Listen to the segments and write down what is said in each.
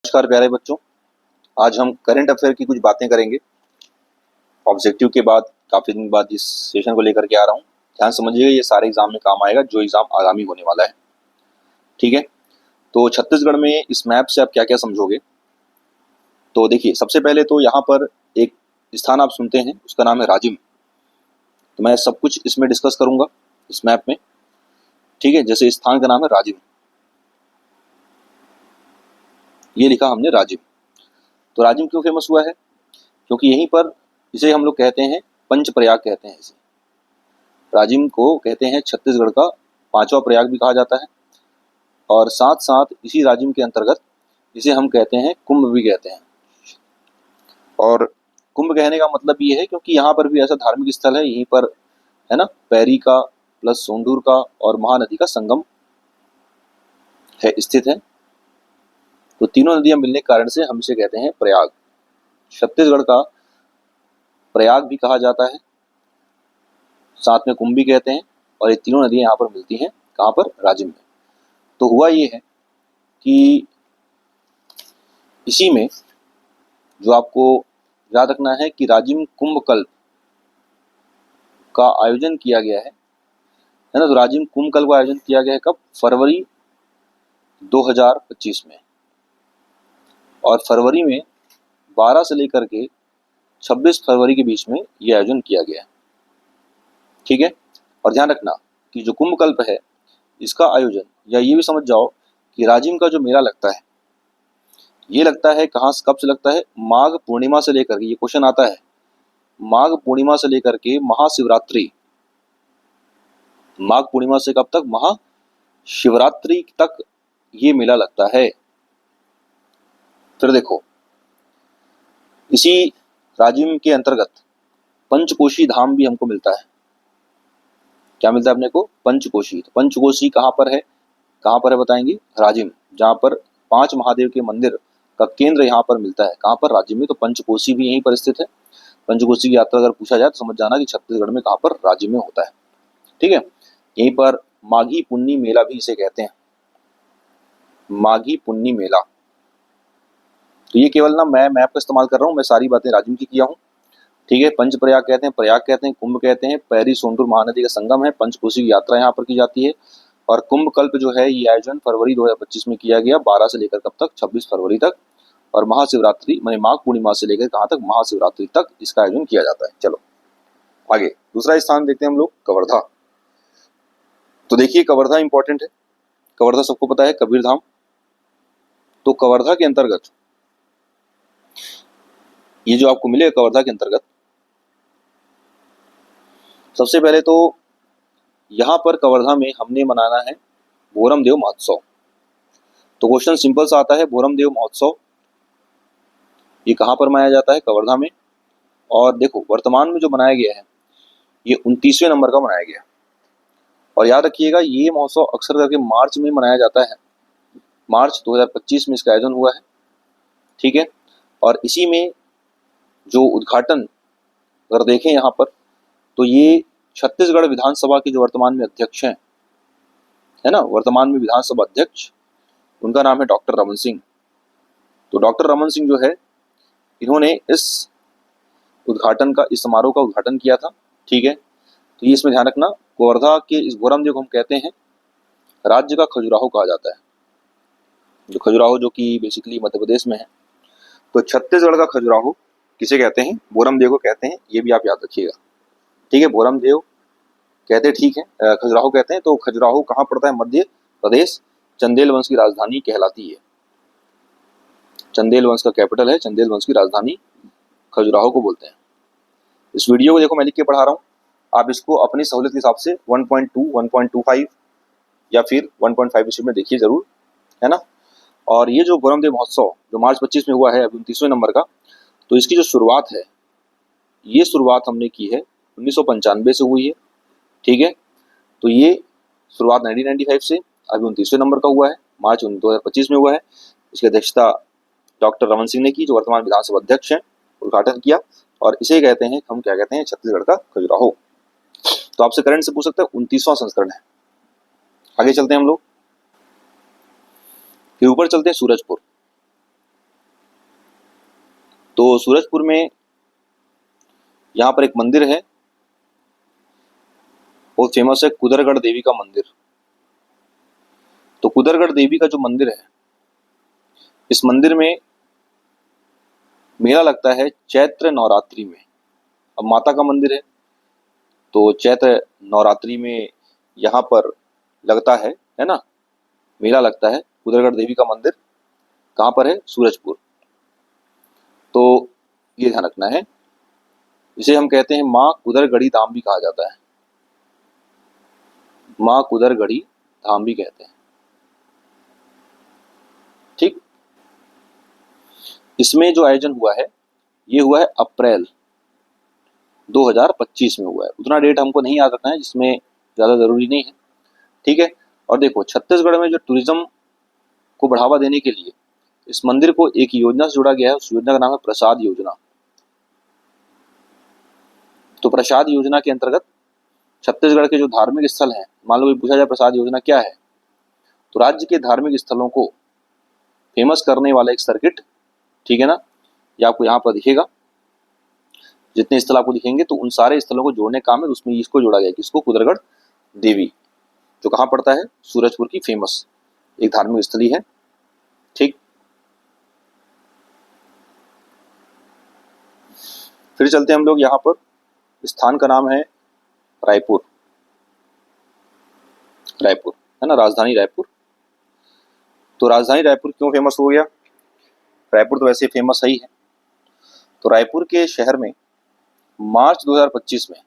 नमस्कार प्यारे बच्चों, आज हम करंट अफेयर की कुछ बातें करेंगे। ऑब्जेक्टिव के बाद काफी दिन बाद इस सेशन को लेकर के आ रहा हूँ। ध्यान समझिएगा, ये सारे एग्जाम में काम आएगा जो एग्जाम आगामी होने वाला है। ठीक है, तो छत्तीसगढ़ में इस मैप से आप क्या क्या समझोगे। तो देखिए, सबसे पहले तो यहाँ पर एक स्थान आप सुनते हैं, उसका नाम है राजिम। तो मैं सब कुछ इसमें डिस्कस करूंगा इस मैप में। ठीक है, जैसे स्थान का नाम है राजिम, ये लिखा हमने राजिम। तो राजिम क्यों फेमस हुआ है? क्योंकि यहीं पर इसे हम लोग कहते हैं पंच प्रयाग कहते हैं। इसे राजिम को कहते हैं छत्तीसगढ़ का पांचवा प्रयाग भी कहा जाता है, और साथ साथ इसी राजिम के अंतर्गत इसे हम कहते हैं कुंभ भी कहते हैं। और कुंभ कहने का मतलब ये है क्योंकि यहाँ पर भी ऐसा धार्मिक स्थल है, यहीं पर है ना, पैरी का प्लस सोंडूर का और महानदी का संगम है, स्थित है। तो तीनों नदियां मिलने के कारण से हम इसे कहते हैं प्रयाग। छत्तीसगढ़ का प्रयाग भी कहा जाता है, साथ में कुंभ भी कहते हैं, और ये तीनों नदियां यहाँ पर मिलती हैं। कहाँ पर? राजिम में। तो हुआ ये है कि इसी में जो आपको याद रखना है कि राजिम कुंभ कल्प का आयोजन किया गया है ना। तो राजिम कुंभ कल्प का आयोजन किया गया है कब? फरवरी 2025 में। और फरवरी में 12 से लेकर के 26 फरवरी के बीच में यह आयोजन किया गया है। ठीक है, और ध्यान रखना कि जो कुंभ कल्प है इसका आयोजन, या ये भी समझ जाओ कि राजिम का जो मेला लगता है, ये लगता है कहाँ, कब से लगता है? माघ पूर्णिमा से लेकर के, ये क्वेश्चन आता है, माघ पूर्णिमा से लेकर के महाशिवरात्रि। माघ पूर्णिमा से कब तक? महाशिवरात्रि तक ये मेला लगता है। फिर देखो, इसी राजिम के अंतर्गत पंचकोशी धाम भी हमको मिलता है। क्या मिलता है अपने को? पंचकोशी। तो पंचकोशी कहाँ पर है? कहाँ पर है बताएंगे? राजिम, जहाँ पर 5 महादेव के मंदिर का केंद्र यहाँ पर मिलता है। कहाँ पर? राजिम में। तो पंचकोशी भी यहीं पर स्थित है। पंचकोशी की यात्रा अगर पूछा जाए तो समझ जाना कि छत्तीसगढ़ में कहाँ पर? राजिम में होता है। ठीक है, यहीं पर माघी पुन्नी मेला भी इसे कहते हैं, माघी पुन्नी मेला। तो ये केवल ना मैं मैप का इस्तेमाल कर रहा हूँ, मैं सारी बातें राजिम की किया हूँ। ठीक है, पंच प्रयाग कहते हैं, प्रयाग कहते हैं, कुंभ कहते हैं, पैरी सोंडूर महानदी का संगम है, पंचकोशी की यात्रा यहाँ पर की जाती है। और कुंभ कल्प जो है ये आयोजन फरवरी 2025 में किया गया, 12 से लेकर कब तक? 26 फरवरी तक। और महाशिवरात्रि माने माघ पूर्णिमा से लेकर कहाँ तक? महाशिवरात्रि तक इसका आयोजन किया जाता है। चलो आगे दूसरा स्थान देखते हैं हम लोग, कवर्धा। तो देखिए, कवर्धा इंपॉर्टेंट है। कवर्धा सबको पता है, कबीर धाम। तो कवर्धा के अंतर्गत ये जो आपको मिलेगा कवर्धा के अंतर्गत, सबसे पहले तो यहाँ पर कवर्धा में हमने मनाना है भोरम देव महोत्सव। तो क्वेश्चन सिंपल सा आता है, भोरम देव महोत्सव ये कहाँ पर मनाया जाता है? कवर्धा में। और देखो, वर्तमान में जो मनाया गया है ये 29वें नंबर का मनाया गया। और याद रखिएगा, ये महोत्सव अक्सर करके मार्च में मनाया जाता है। मार्च 2025 में इसका आयोजन हुआ है। ठीक है, और इसी में जो उद्घाटन अगर देखें यहाँ पर, तो ये छत्तीसगढ़ विधानसभा के जो वर्तमान में अध्यक्ष हैं, है ना, वर्तमान में विधानसभा अध्यक्ष, उनका नाम है डॉक्टर रमन सिंह। तो डॉक्टर रमन सिंह जो है, इन्होंने इस उद्घाटन का, इस समारोह का उद्घाटन किया था। ठीक है, तो ये इसमें ध्यान रखना, कवर्धा के इस भोरम देव को हम कहते हैं राज्य का खजुराहो कहा जाता है। जो खजुराहो जो कि बेसिकली मध्य प्रदेश में है। तो छत्तीसगढ़ का खजुराहो किसे कहते हैं? भोरम देव को कहते हैं, ये भी आप याद रखिएगा। ठीक है, भोरम देव कहते हैं, ठीक है, खजुराहो कहते हैं। तो खजुराहो कहाँ पड़ता है? मध्य प्रदेश। चंदेल वंश की राजधानी कहलाती है, चंदेल वंश का कैपिटल है, चंदेल वंश की राजधानी खजुराहो को बोलते हैं। इस वीडियो को देखो, मैं लिख के पढ़ा रहा हूँ, आप इसको अपनी सहूलियत के हिसाब से 1.2, 1.25 या फिर 1.5 स्पीड में देखिए जरूर, है ना। और ये जो भोरम देव महोत्सव जो मार्च 25 में हुआ है, अभी 29वें नंबर का, तो इसकी जो शुरुआत है, ये शुरुआत हमने की है 1995 से हुई है। ठीक है, तो ये शुरुआत 1995 से अभी 29वें नंबर का हुआ है, मार्च 2025 में हुआ है। इसकी अध्यक्षता डॉक्टर रमन सिंह ने की, जो वर्तमान विधानसभा अध्यक्ष हैं, उद्घाटन किया। और इसे कहते हैं, हम क्या कहते हैं? छत्तीसगढ़ का खजुराहो। तो आपसे करंट से पूछ सकते हैं, 29वां संस्करण है। आगे चलते हैं हम लोग, फिर ऊपर चलते हैं सूरजपुर। तो सूरजपुर में यहाँ पर एक मंदिर है, बहुत फेमस है, कुदरगढ़ देवी का मंदिर। तो कुदरगढ़ देवी का जो मंदिर है, इस मंदिर में मेला लगता है चैत्र नवरात्रि में। अब माता का मंदिर है तो चैत्र नवरात्रि में यहाँ पर लगता है ना, मेला लगता है। कुदरगढ़ देवी का मंदिर कहाँ पर है? सूरजपुर। तो ये ध्यान रखना है। इसे हम कहते हैं माँ कुदरगढ़ी धाम भी कहा जाता है, माँ कुदरगढ़ी धाम भी कहते हैं। ठीक, इसमें जो आयोजन हुआ है ये हुआ है अप्रैल 2025 में हुआ है। उतना डेट हमको नहीं याद रखना है, जिसमें ज़्यादा ज़रूरी नहीं है। ठीक है। और देखो, छत्तीसगढ़ में जो टूरिज्म को बढ़ावा देने के लिए इस मंदिर को एक योजना से जोड़ा गया है। उस योजना का नाम है प्रसाद योजना। तो प्रसाद योजना के अंतर्गत छत्तीसगढ़ के जो धार्मिक स्थल हैं, मान लो पूछा जाए प्रसाद योजना क्या है, तो राज्य के धार्मिक स्थलों को फेमस करने वाला एक सर्किट, ठीक है ना, ये आपको यहाँ पर दिखेगा। जितने स्थल आपको दिखेंगे तो उन सारे स्थलों को जोड़ने का काम है। उसमें इसको जोड़ा गया, किसको? कुदरगढ़ देवी, जो कहाँ पड़ता है? सूरजपुर की फेमस एक धार्मिक स्थली है। ठीक, फिर चलते हैं हम लोग। यहाँ पर स्थान का नाम है रायपुर। रायपुर है ना, राजधानी रायपुर। तो राजधानी रायपुर क्यों फेमस हो गया? रायपुर तो वैसे फेमस है ही है। तो रायपुर के शहर में मार्च 2025 में,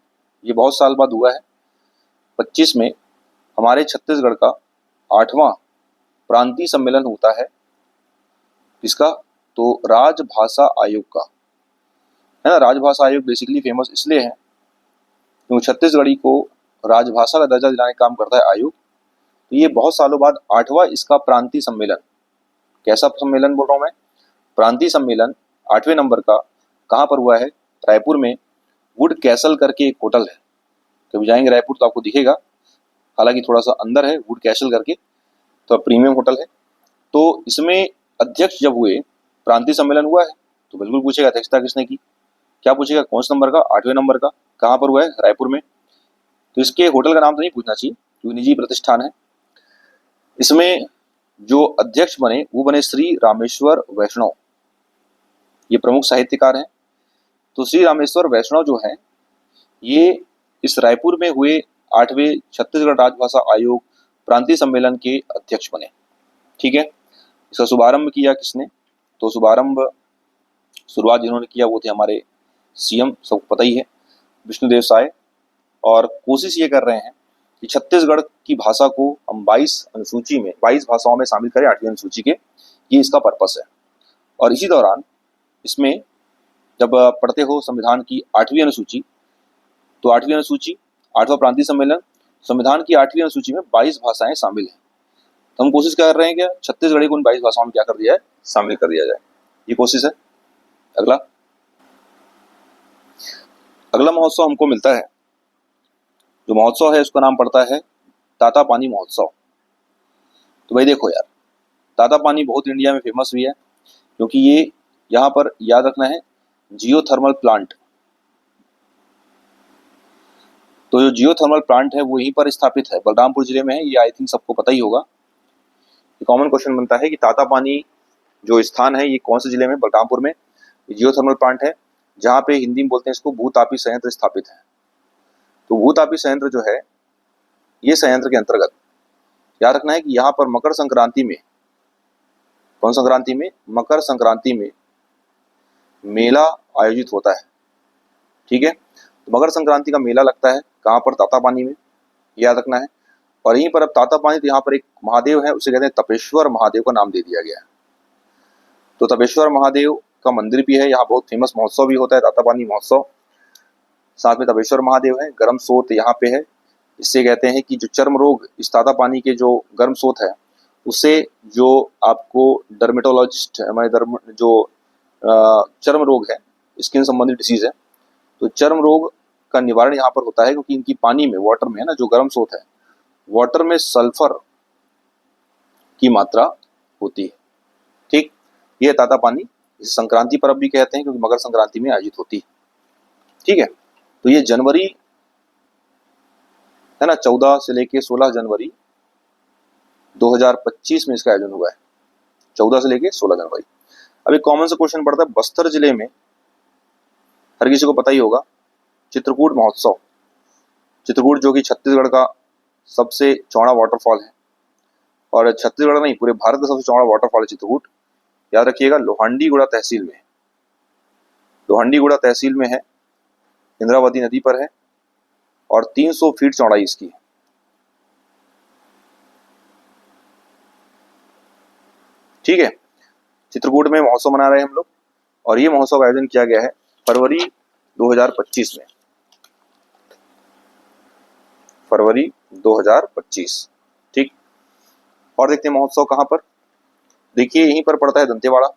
ये बहुत साल बाद हुआ है, 25 में हमारे छत्तीसगढ़ का 8वां प्रांतीय सम्मेलन होता है। किसका? तो राजभाषा आयोग का, है ना। राजभाषा आयोग बेसिकली फेमस इसलिए है क्योंकि छत्तीसगढ़ी को राजभाषा का दर्जा दिलाने का काम करता है आयोग। तो ये बहुत सालों बाद 8वां इसका प्रांतीय सम्मेलन, कैसा सम्मेलन बोल रहा हूँ मैं? प्रांतीय सम्मेलन 8वें नंबर का कहाँ पर हुआ है? रायपुर में वुड कैसल करके एक होटल है। कभी जाएंगे रायपुर तो आपको दिखेगा, हालांकि थोड़ा सा अंदर है, वुड कैसल करके, तो प्रीमियम होटल है। तो इसमें अध्यक्ष जब हुए, प्रांतीय सम्मेलन हुआ है, तो बिल्कुल पूछेगा अध्यक्षता किसने की। क्या पूछेगा? कौन सा नंबर का? 8वें नंबर का। कहाँ पर हुआ है? रायपुर में। तो इसके होटल का नाम तो नहीं पूछना चाहिए क्योंकि निजी प्रतिष्ठान है। इसमें जो अध्यक्ष बने वो बने श्री रामेश्वर वैष्णव, ये प्रमुख साहित्यकार हैं। तो श्री रामेश्वर वैष्णव जो है, ये इस रायपुर में हुए 8वें छत्तीसगढ़ राजभाषा आयोग प्रांतीय सम्मेलन के अध्यक्ष बने। ठीक है। इसका शुभारंभ किया किसने? तो शुरुआत जिन्होंने किया वो थे हमारे सीएम, सबको पता ही है, विष्णुदेव साय। और कोशिश ये कर रहे हैं कि छत्तीसगढ़ की भाषा को हम 22 अनुसूची में, 22 भाषाओं में शामिल करें 8वीं अनुसूची के, ये इसका पर्पस है। और इसी दौरान इसमें जब पढ़ते हो संविधान की 8वीं अनुसूची, तो 8वीं अनुसूची, 8वां प्रांतीय सम्मेलन, संविधान की 8वीं अनुसूची में 22 भाषाएं शामिल हैं। तो हम कोशिश कर रहे हैं कि छत्तीसगढ़ी को उन 22 भाषाओं में क्या कर दिया जाए? शामिल कर दिया जाए। ये कोशिश है। अगला महोत्सव हमको मिलता है, जो महोत्सव है उसका नाम पड़ता है तातापानी महोत्सव। तो भाई देखो यार, तातापानी बहुत इंडिया में फेमस हुई है क्योंकि ये यहाँ पर याद रखना है जियोथर्मल प्लांट। तो जो जियोथर्मल प्लांट है वो यहीं पर स्थापित है, बलरामपुर जिले में है। ये आई थिंक सबको पता ही होगा। कॉमन क्वेश्चन बनता है कि तातापानी जो स्थान है ये कौन से जिले में? बलरामपुर में। जियोथर्मल प्लांट है जहाँ पे हिंदी में बोलते हैं इसको भूतापी संयंत्र स्थापित है। तो भूतापी संयंत्र जो है, ये संयंत्र के अंतर्गत याद रखना है कि यहाँ पर मकर संक्रांति में, कौन संक्रांति में? मकर संक्रांति में मेला आयोजित होता है। ठीक है। तो मकर संक्रांति का मेला लगता है कहाँ पर? तातापानी में, याद रखना है। और यहीं पर अब तातापानी, तो यहाँ पर एक महादेव है, उसे कहते हैं तपेश्वर महादेव का नाम दे दिया गया है। तो तपेश्वर महादेव का मंदिर भी है, यहाँ बहुत फेमस महोत्सव भी होता है तातापानी महोत्सव। साथ में तपेश्वर महादेव है, गर्म सोत यहाँ पे है। इससे कहते हैं कि जो चर्म रोग, इस तातापानी के जो गर्म सोत है, उससे जो आपको डर्मेटोलॉजिस्ट, हमारे जो चर्म रोग है, स्किन संबंधित डिसीज है, तो चर्म रोग का निवारण यहाँ पर होता है क्योंकि इनकी पानी में, वाटर में है ना, जो गर्म सोत है, वाटर में सल्फर की मात्रा होती है। ठीक, ये तातापानी इसे संक्रांति पर्व भी कहते हैं क्योंकि मकर संक्रांति में आयोजित होती है। ठीक है, तो ये जनवरी है ना, 14 से लेके 16 जनवरी 2025 में इसका आयोजन हुआ है, 14 से लेके 16 जनवरी। अब एक कॉमन सा क्वेश्चन पड़ता है, बस्तर जिले में हर किसी को पता ही होगा चित्रकूट महोत्सव। चित्रकूट जो कि छत्तीसगढ़ का सबसे चौड़ा वाटरफॉल है, और छत्तीसगढ़ नहीं पूरे भारत का सबसे चौड़ा वाटरफॉल है चित्रकूट। याद रखिएगा, लोहांडीगुड़ा तहसील में, लोहांडीगुड़ा तहसील में है, इंद्रावती नदी पर है और 300 फीट चौड़ाई इसकी है। ठीक है, चित्रकूट में महोत्सव मना रहे हैं हम लोग, और ये महोत्सव का आयोजन किया गया है फरवरी 2025 में, फरवरी 2025। ठीक, और देखते हैं महोत्सव कहां पर। देखिए यहीं पर पड़ता है दंतेवाड़ा।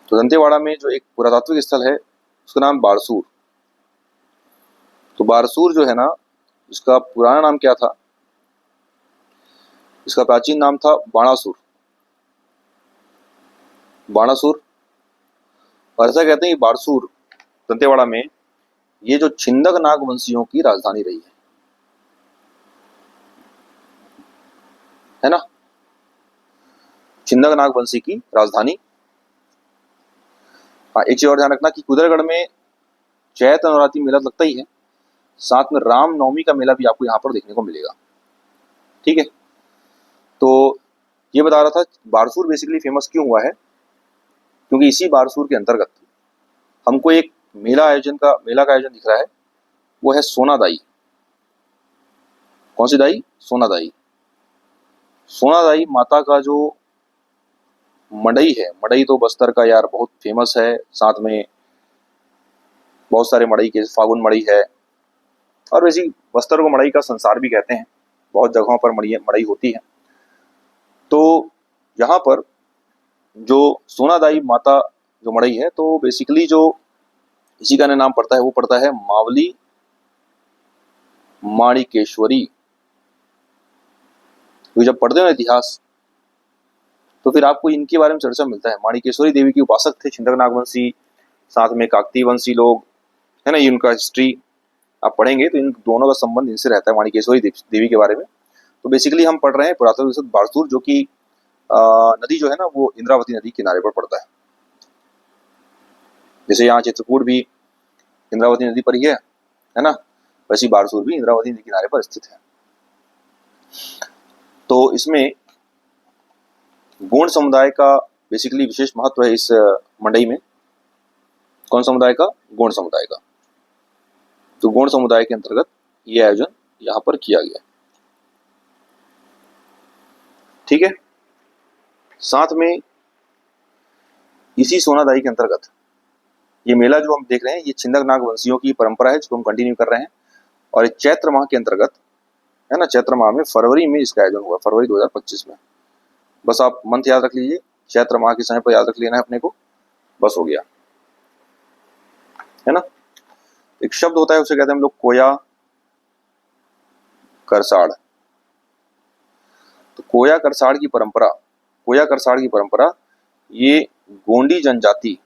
तो दंतेवाड़ा में जो एक पुरातात्विक स्थल है उसका नाम बारसूर। तो बारसूर जो है ना, इसका पुराना नाम क्या था, इसका प्राचीन नाम था बाणासुर, बाणासुर। और ऐसा कहते हैं कि बारसूर दंतेवाड़ा में ये जो छिंदक नाग वंशियों की राजधानी रही है ना, छिंदक नाग वंशी की राजधानी। हाँ, एक चीज और ध्यान रखना कि कुदरगढ़ में चैत्र नवरात्रि मेला लगता ही है, साथ में राम नवमी का मेला भी आपको यहाँ पर देखने को मिलेगा। ठीक है, तो ये बता रहा था बारसूर बेसिकली फेमस क्यों हुआ है, क्योंकि इसी बारसूर के अंतर्गत हमको एक मेला का आयोजन दिख रहा है, वो है सोनादाई। कौन सी दाई? सोनादाई। सोनादाई माता का जो मड़ई है, मड़ई तो बस्तर का यार बहुत फेमस है, साथ में बहुत सारे मड़ई के, फागुन मड़ई है, और वैसी बस्तर को मड़ई का संसार भी कहते हैं, बहुत जगहों पर मड़ई होती है। तो यहाँ पर जो सोनादाई माता जो मड़ई है, तो बेसिकली जो इसी का नाम पड़ता है वो पड़ता है मावली माणिकेश्वरी। तो जब पढ़ते हो इतिहास तो फिर आपको इनके बारे में चर्चा मिलता है। माणिकेश्वरी देवी के उपासक थे छिंदक नागवंशी, साथ में काकतीय वंशी लोग, है ना, ये उनका हिस्ट्री आप पढ़ेंगे तो इन दोनों का संबंध इनसे रहता है, माणिकेश्वरी देवी के बारे में। तो बेसिकली हम पढ़ रहे हैं पुरातत्व बारसूर, जो कि नदी जो है ना वो इंद्रावती नदी किनारे पर पड़ता है। जैसे यहाँ चित्रकूट भी इंद्रावती नदी पर ही है ना, वैसी बारसूर भी इंद्रावती नदी किनारे पर स्थित है। तो इसमें गोंड समुदाय का बेसिकली विशेष महत्व है इस मंडई में। कौन समुदाय का? गोंड समुदाय का। तो गोंड समुदाय के अंतर्गत ये आयोजन यहाँ पर किया गया। ठीक है, साथ में इसी सोनादाई के अंतर्गत ये मेला जो हम देख रहे हैं, ये छिंदक नाग वंशियों की परंपरा है जिसको हम कंटिन्यू कर रहे हैं, और चैत्र माह के अंतर्गत है ना, चैत्र माह में फरवरी में इसका आयोजन हुआ, फरवरी 2025 में। बस आप मंथ याद रख लीजिए, चैत्र माह के समय पर याद रख लेना है अपने को, बस हो गया, है ना। एक शब्द होता है उसे कहते हैं हम लोग कोया करसाड़। तो कोया करसाड़ की परंपरा, कोया करसाड़ की परंपरा ये गोंडी जनजाति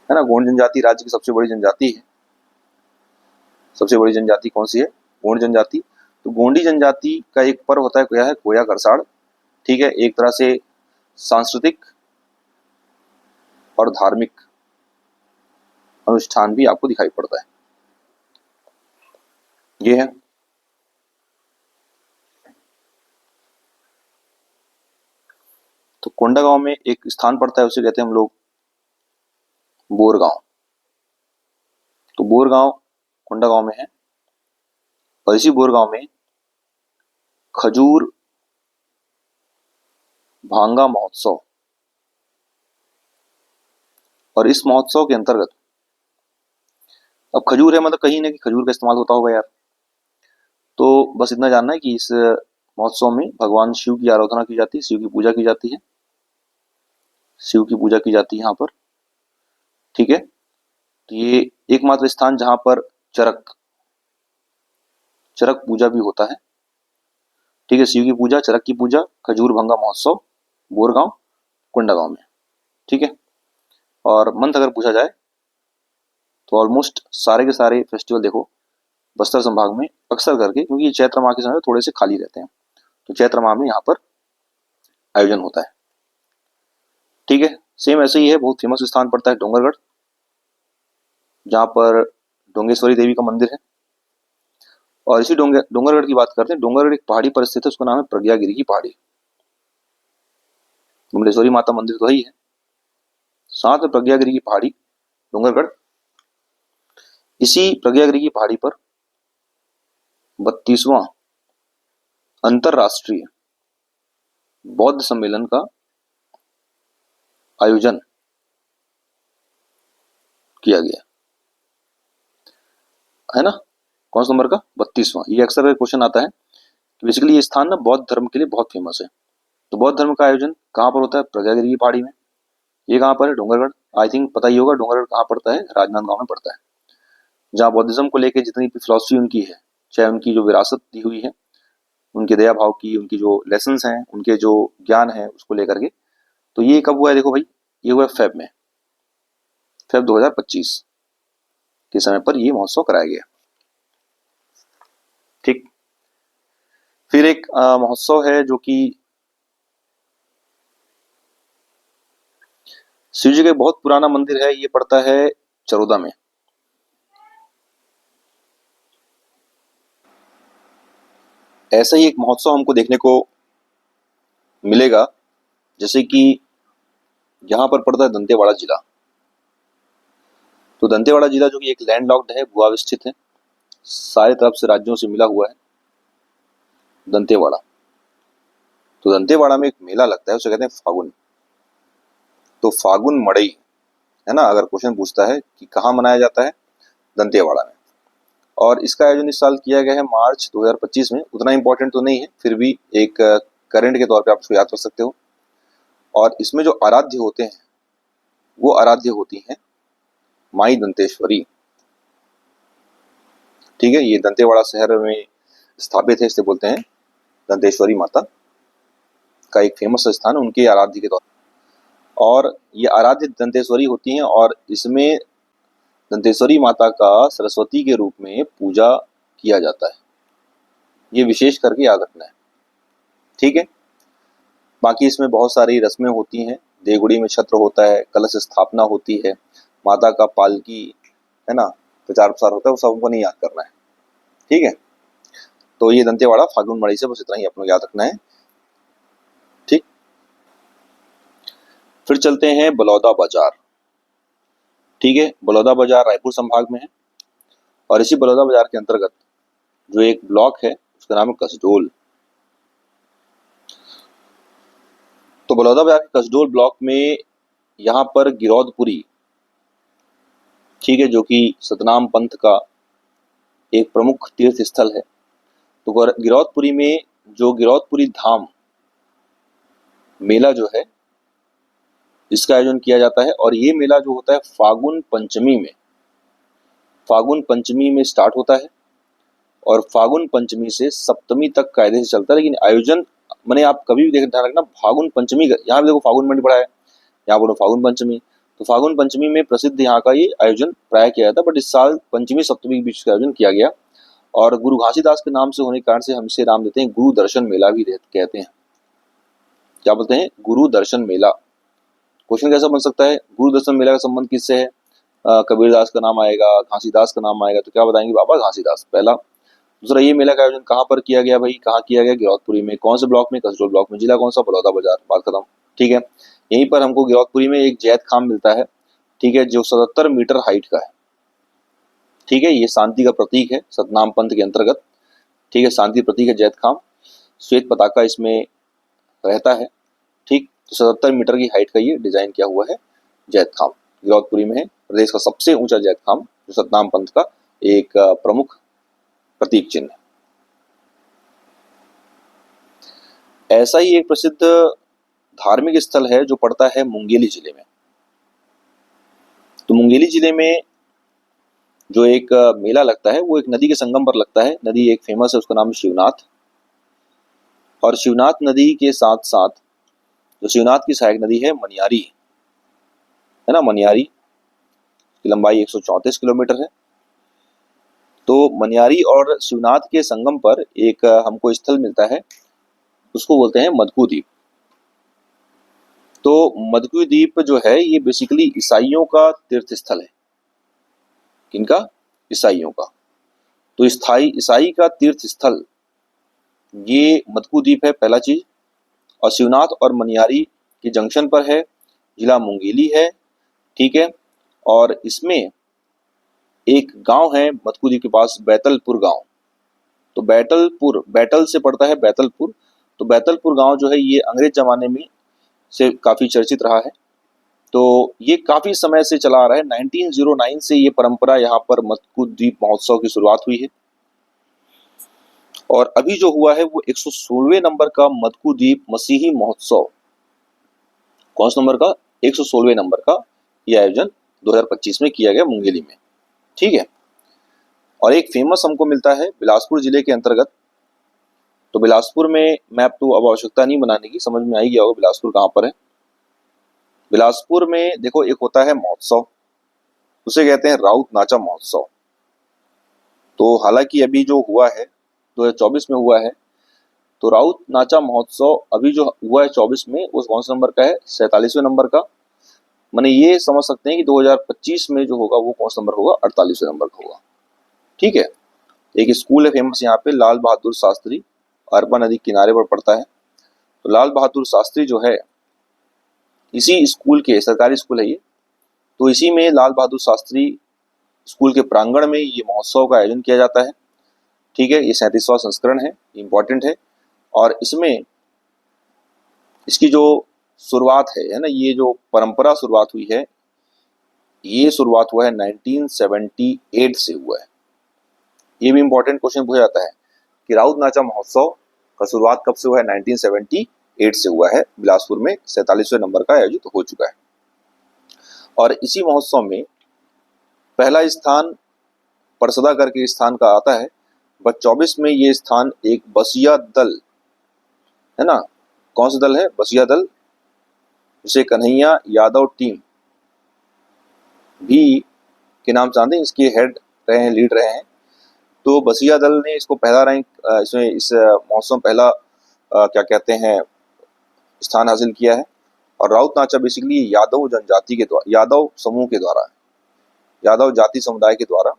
है ना, गोंड जनजाति राज्य की सबसे बड़ी जनजाति है। सबसे बड़ी जनजाति कौन सी है? गोंड जनजाति। तो गोंडी जनजाति का एक पर्व होता है, क्या है? कोया करसाड़। ठीक है, एक तरह से सांस्कृतिक और धार्मिक अनुष्ठान भी आपको दिखाई पड़ता है। ये है। तो कोंडागांव में एक स्थान पड़ता है, उसे कहते हैं हम लोग बोरगांव। तो बोरगांव कोंडागांव में है, और इसी बोरगांव में खजूर भांगा महोत्सव, और इस महोत्सव के अंतर्गत, अब खजूर है मतलब कहीं ना कहीं खजूर का इस्तेमाल होता होगा यार, तो बस इतना जानना है कि इस महोत्सव में भगवान शिव की आराधना की जाती है, शिव की पूजा की जाती है, शिव की पूजा की जाती है यहाँ पर। ठीक है, तो ये एकमात्र स्थान जहां पर चरक पूजा भी होता है। ठीक है, शिव की पूजा, चरक की पूजा, खजूर भंगा महोत्सव, बोरगांव, कोंडागांव में, ठीक है। और मंथ अगर पूछा जाए तो ऑलमोस्ट सारे के सारे फेस्टिवल देखो बस्तर संभाग में अक्सर करके, क्योंकि ये चैत्र माह के समय थोड़े से खाली रहते हैं, तो चैत्र माह में यहाँ पर आयोजन होता है, ठीक है। सेम ऐसे ही है, बहुत फेमस स्थान पड़ता है डोंगरगढ़, जहाँ पर डोंगेश्वरी देवी का मंदिर है। और इसी डोंगरगढ़ की बात करते हैं, डोंगरगढ़ एक पहाड़ी पर स्थित है, उसका नाम है प्रज्ञागिरी की पहाड़ी। मुंडेश्वरी माता मंदिर तो ही है, साथ में प्रज्ञागिरी की पहाड़ी डोंगरगढ़। इसी प्रज्ञागिरी की पहाड़ी पर 32वां अंतरराष्ट्रीय बौद्ध सम्मेलन का आयोजन किया गया है ना। कौन सा नंबर का? 32वां। ये अक्सर क्वेश्चन आता है कि बेसिकली ये स्थान ना बौद्ध धर्म के लिए बहुत फेमस है। तो बौद्ध धर्म का आयोजन कहाँ पर होता है? प्रज्ञागिरी की पहाड़ी में। ये कहाँ पर है? डोंगरगढ़। आई थिंक पता ही होगा डोंगरगढ़ कहाँ पड़ता है, राजनांदगांव में पड़ता है। जहाँ बौद्धिज्म को लेकर जितनी भी फिलॉसफी उनकी है, चाहे उनकी जो विरासत दी हुई है, उनके दया भाव की, उनकी जो लेसन्स हैं, उनके जो ज्ञान है, उसको लेकर के, तो ये कब हुआ है? देखो भाई, ये हुआ फेब में, फेब 2025 के समय पर ये महोत्सव कराया गया, ठीक। फिर एक महोत्सव है जो कि शिव जी का बहुत पुराना मंदिर है, ये पड़ता है चरोदा में। ऐसा ही एक महोत्सव हमको देखने को मिलेगा, जैसे कि यहाँ पर पड़ता है दंतेवाड़ा जिला। तो दंतेवाड़ा जिला जो कि एक लैंडलॉक्ड है, भूअवस्थित है, सारे तरफ से राज्यों से मिला हुआ है दंतेवाड़ा। तो दंतेवाड़ा में एक मेला लगता है, उसे कहते हैं फागुन। तो फागुन मड़ई है ना, अगर क्वेश्चन पूछता है कि कहाँ मनाया जाता है, दंतेवाड़ा में। और इसका आयोजन इस साल किया गया है मार्च 2025 में। उतना इंपॉर्टेंट तो नहीं है, फिर भी एक करंट के तौर पे आप इसको याद कर सकते हो। और इसमें जो आराध्य होते हैं वो आराध्य होती हैं माई दंतेश्वरी, ठीक है। ये दंतेवाड़ा शहर में स्थापित है, इसे बोलते हैं दंतेश्वरी माता का एक फेमस स्थान, उनके आराध्य के तौर। और ये आराध्य दंतेश्वरी होती हैं, और इसमें दंतेश्वरी माता का सरस्वती के रूप में पूजा किया जाता है। ये विशेष करके याद रखना है, ठीक है। बाकी इसमें बहुत सारी रस्में होती हैं, देवगुड़ी में छत्र होता है, कलश स्थापना होती है, माता का पालकी है ना, प्रचार प्रसार होता है, वो सब हमको नहीं याद करना है, ठीक है। तो ये दंतेवाड़ा फागुन मड़ई से बस इतना ही अपने याद रखना है, ठीक। फिर चलते हैं बलौदा बाजार, ठीक है। बलौदा बाजार रायपुर संभाग में है, और इसी बलौदा बाजार के अंतर्गत जो एक ब्लॉक है उसका नाम है कसडोल। तो बलौदा बाजार के कसडोल ब्लॉक में यहाँ पर गिरौदपुरी, ठीक है, जो कि सतनाम पंथ का एक प्रमुख तीर्थ स्थल है। तो गिरौदपुरी में जो गिरौदपुरी धाम मेला जो है, इसका आयोजन किया जाता है। और ये मेला जो होता है फागुन पंचमी में, फागुन पंचमी में स्टार्ट होता है, और फागुन पंचमी से सप्तमी तक कायदे से चलता है। लेकिन आयोजन मैंने आप कभी भी ध्यान रखना, फागुन पंचमी का, यहाँ पे देखो फागुन मंडी पड़ा है, यहाँ बोलो फागुन पंचमी, तो फागुन पंचमी में प्रसिद्ध यहाँ का ये आयोजन प्राय किया जाता है। बट इस साल पंचमी सप्तमी के बीच का आयोजन किया गया, और गुरु घासीदास के नाम से होने के कारण से हम इसे नाम देते हैं गुरु दर्शन मेला भी कहते हैं। क्या बोलते हैं? गुरु दर्शन मेला। क्वेश्चन कैसा बन सकता है? गुरु दर्शन मेला का संबंध किससे है? कबीरदास का नाम आएगा, घासीदास का नाम आएगा, तो क्या बताएंगे? बाबा घासीदास, पहला। दूसरा, ये मेला का आयोजन कहाँ पर किया गया भाई? कहाँ किया गया? गिरौदपुरी में। कौन से ब्लॉक में? कसडोल ब्लॉक में। जिला कौन सा? बलौदा बाजार। बात खत्म, ठीक है। यहीं पर हमको गिरौदपुरी में एक जैत खाम मिलता है, ठीक है, जो 77 मीटर हाइट का है, ठीक है। ये शांति का प्रतीक है सतनाम पंथ के अंतर्गत, ठीक है, शांति प्रतीक है जैत खाम। श्वेत पताका इसमें रहता है, ठीक। तो 77 मीटर की हाइट का ये डिजाइन किया हुआ है जैत खाम, गिरौदपुरी में है। प्रदेश का सबसे ऊंचा जैत खाम, जो सतनाम पंथ का एक प्रमुख प्रतीक चिन्ह है। ऐसा ही एक प्रसिद्ध धार्मिक स्थल है जो पड़ता है मुंगेली जिले में। तो मुंगेली जिले में जो एक मेला लगता है, वो एक नदी के संगम पर लगता है। नदी एक फेमस है, उसका नाम है शिवनाथ। और शिवनाथ नदी के साथ साथ जो शिवनाथ की सहायक नदी है मनियारी है ना, मनियारी की लंबाई 134 किलोमीटर है। तो मनियारी और शिवनाथ के संगम पर एक हमको स्थल मिलता है, उसको बोलते हैं मदकू द्वीप। तो मदकू द्वीप जो है ये बेसिकली ईसाइयों का तीर्थ स्थल है। किनका? ईसाइयों का। तो ईसाई का तीर्थ स्थल ये मदकू द्वीप है, पहला चीज। और शिवनाथ और मनियारी के जंक्शन पर है, जिला मुंगेली है, ठीक है। और इसमें एक गांव है मदकू द्वीप के पास, बैतलपुर गांव। तो बैतल से पड़ता है बैतलपुर। तो बैतलपुर गांव जो है ये अंग्रेज जमाने में से काफी चर्चित रहा है। तो ये काफी समय से चला आ रहा है। 1909 से ये परंपरा यहाँ पर मदकू द्वीप महोत्सव की शुरुआत हुई है। और अभी जो हुआ है वो 116वें नंबर का मदकू द्वीप मसीही महोत्सव। कौन सा नंबर का? 116वें नंबर का ये आयोजन 2025 में किया गया मुंगेली में, ठीक है। और एक फेमस हमको मिलता है बिलासपुर जिले के अंतर्गत। तो बिलासपुर में मैप तो अब आवश्यकता नहीं बनाने की, समझ में आ ही गया होगा बिलासपुर कहाँ पर है। बिलासपुर में देखो एक होता है महोत्सव, उसे कहते हैं राउत नाचा महोत्सव। तो हालांकि अभी जो हुआ है 2024 में हुआ है, तो राउत नाचा महोत्सव अभी जो हुआ है 24 में, वो कौन सा नंबर का है? 47वें नंबर का। मैंने ये समझ सकते हैं कि 2025 में जो होगा वो कौन सा नंबर होगा? 48वें नंबर का होगा, ठीक है। एक स्कूल है फेमस यहाँ पे, लाल बहादुर शास्त्री, अरबा नदी किनारे पर पड़ता है। तो लाल बहादुर शास्त्री जो है इसी स्कूल के, सरकारी स्कूल है ये, तो इसी में लाल बहादुर शास्त्री स्कूल के प्रांगण में ये महोत्सव का आयोजन किया जाता है, ठीक है। ये 37वां संस्करण है, इम्पोर्टेंट है। और इसमें इसकी जो शुरुआत है ना, ये जो परंपरा शुरुआत हुई है, ये शुरुआत हुआ है 1978 से हुआ है। ये भी इम्पोर्टेंट क्वेश्चन पूछा जाता है कि राउत नाचा महोत्सव का शुरुआत कब से हुआ है? 1978 से हुआ है। बिलासपुर में 47वें नंबर का आयोजित हो चुका है। और इसी महोत्सव में पहला स्थान परसदा करके स्थान का आता है, बट 24 में ये स्थान एक बसिया दल है ना, कौन सा दल है? बसिया दल, जिसे कन्हैया यादव टीम भी के नाम जानते हैं, इसके हेड रहे हैं, लीड रहे हैं। तो बसिया दल ने इसको पहला रैंक, इसमें इस महोत्सव में पहला क्या कहते हैं स्थान हासिल किया है। और राउत नाचा बेसिकली यादव जनजाति के द्वारा, यादव समूह के द्वारा, यादव जाति समुदाय के द्वारा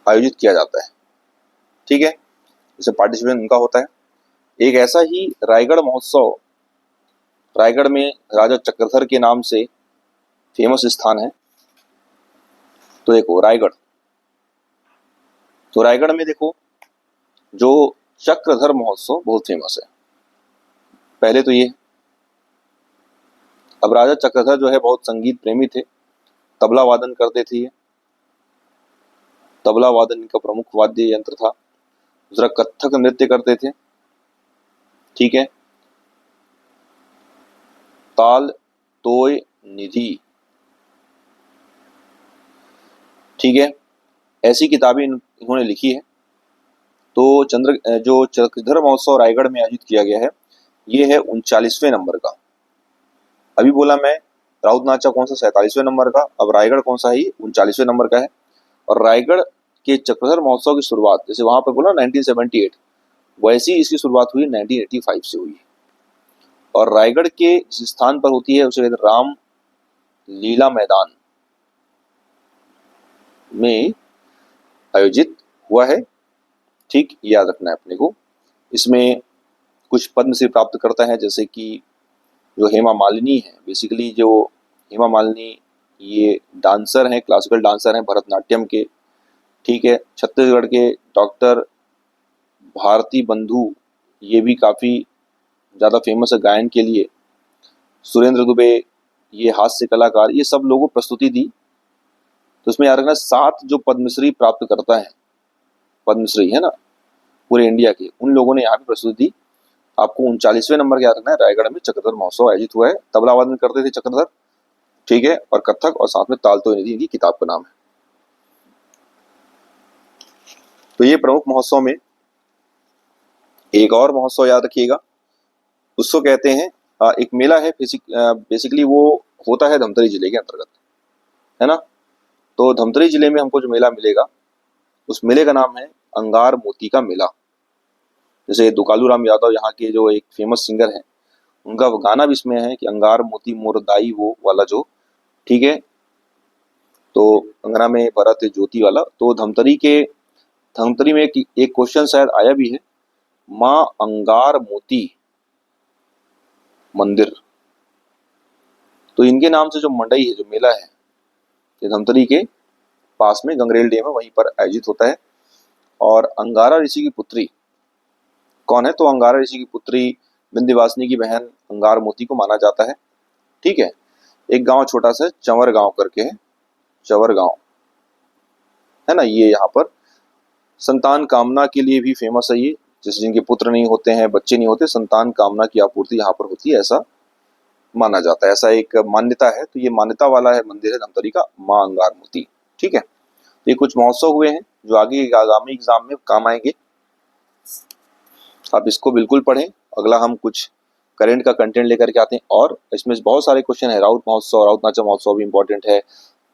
आयोजित किया जाता है, ठीक है। इसमें पार्टिसिपेशन उनका होता है। एक ऐसा ही रायगढ़ महोत्सव, रायगढ़ में राजा चक्रधर के नाम से फेमस स्थान है। तो देखो रायगढ़, तो रायगढ़ में देखो जो चक्रधर महोत्सव बहुत फेमस है। पहले तो ये, अब राजा चक्रधर जो है बहुत संगीत प्रेमी थे, तबला वादन करते थे। तबला वादन का प्रमुख वाद्य यंत्र था। दूसरा कथक नृत्य करते थे, ठीक है। ताल तोय निधि, ठीक है, ऐसी किताबें इन्होंने लिखी है। तो जो चक्रधर महोत्सव रायगढ़ में आयोजित किया गया है, ये है 39वें नंबर का। अभी बोला मैं राउत नाचा कौन सा? 47वें नंबर का। अब रायगढ़ कौन सा है? 39वें नंबर का है। और रायगढ़ के चक्रधर महोत्सव की शुरुआत, जैसे वहां पर बोला 1978, वैसी इसकी शुरुआत हुई 1985 से हुई। और रायगढ़ के जिस स्थान पर होती है उसे कहते हैं राम लीला मैदान में आयोजित हुआ है, ठीक, याद रखना है अपने को। इसमें कुछ पद्मश्री प्राप्त करता है, जैसे कि जो हेमा मालिनी है, बेसिकली जो हेमा मालिनी ये डांसर हैं, क्लासिकल डांसर हैं भरतनाट्यम के, ठीक है। छत्तीसगढ़ के डॉक्टर भारती बंधु, ये भी काफ़ी ज़्यादा फेमस है गायन के लिए। सुरेंद्र दुबे, ये हास्य कलाकार, ये सब लोगों प्रस्तुति दी। तो इसमें याद रखना 7 जो पद्मश्री प्राप्त करता है, पद्मश्री है ना पूरे इंडिया के, उन लोगों ने यहाँ पे प्रस्तुति दी। आपको 39वें नंबर याद रखना है, रायगढ़ में चक्रधर महोत्सव आयोजित हुआ है। तबला वादन करते थे चक्रधर, ठीक है, और कथक, और साथ में ताल तो निधि इनकी किताब का नाम है। तो ये प्रमुख महोत्सव में एक और महोत्सव याद रखिएगा, उसको कहते हैं एक मेला है, बेसिकली वो होता है धमतरी जिले के अंतर्गत, है ना। तो धमतरी जिले में हमको जो मेला मिलेगा, उस मेले का नाम है अंगार मोती का मेला। जैसे दुकालू राम यादव यहाँ के जो एक फेमस सिंगर हैं, उनका गाना भी इसमें है कि अंगार मोती मोरदाई वो वाला जो, ठीक है। तो अंगना में भरत ज्योति वाला, तो धमतरी में एक क्वेश्चन शायद आया भी है, माँ अंगार मोती मंदिर। तो इनके नाम से जो मंडई है, जो मेला है, ये धमतरी के पास में गंगरेल डैम है, वहीं पर आयोजित होता है। और अंगारा ऋषि की पुत्री कौन है? तो अंगारा ऋषि की पुत्री विंध्यवासिनी की बहन अंगार मोती को माना जाता है, ठीक है। एक गांव छोटा सा चंवर गांव करके है, चंवर गांव, है ना। ये यहाँ पर संतान कामना के लिए भी फेमस है ये, जिस जिनके पुत्र नहीं होते हैं, बच्चे नहीं होते, संतान कामना की आपूर्ति यहाँ पर होती है, ऐसा माना जाता है, ऐसा एक मान्यता है। तो ये मान्यता वाला है मंदिर है धमतरी का, माँ अंगार मोती, ठीक है। तो ये कुछ महोत्सव हुए हैं जो आगे आगामी एग्जाम में काम आएंगे, आप इसको बिल्कुल पढ़ें। अगला हम कुछ करंट का कंटेंट लेकर के आते हैं, और इसमें बहुत सारे क्वेश्चन है। राउत महोत्सव, राउत नाचा महोत्सव भी इंपॉर्टेंट है,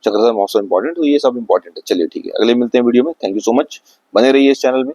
चक्रधर महोत्सव इंपॉर्टेंट, तो ये सब इंपॉर्टेंट है। चलिए ठीक है, अगले मिलते हैं वीडियो में। थैंक यू सो मच, बने रहिए इस चैनल में।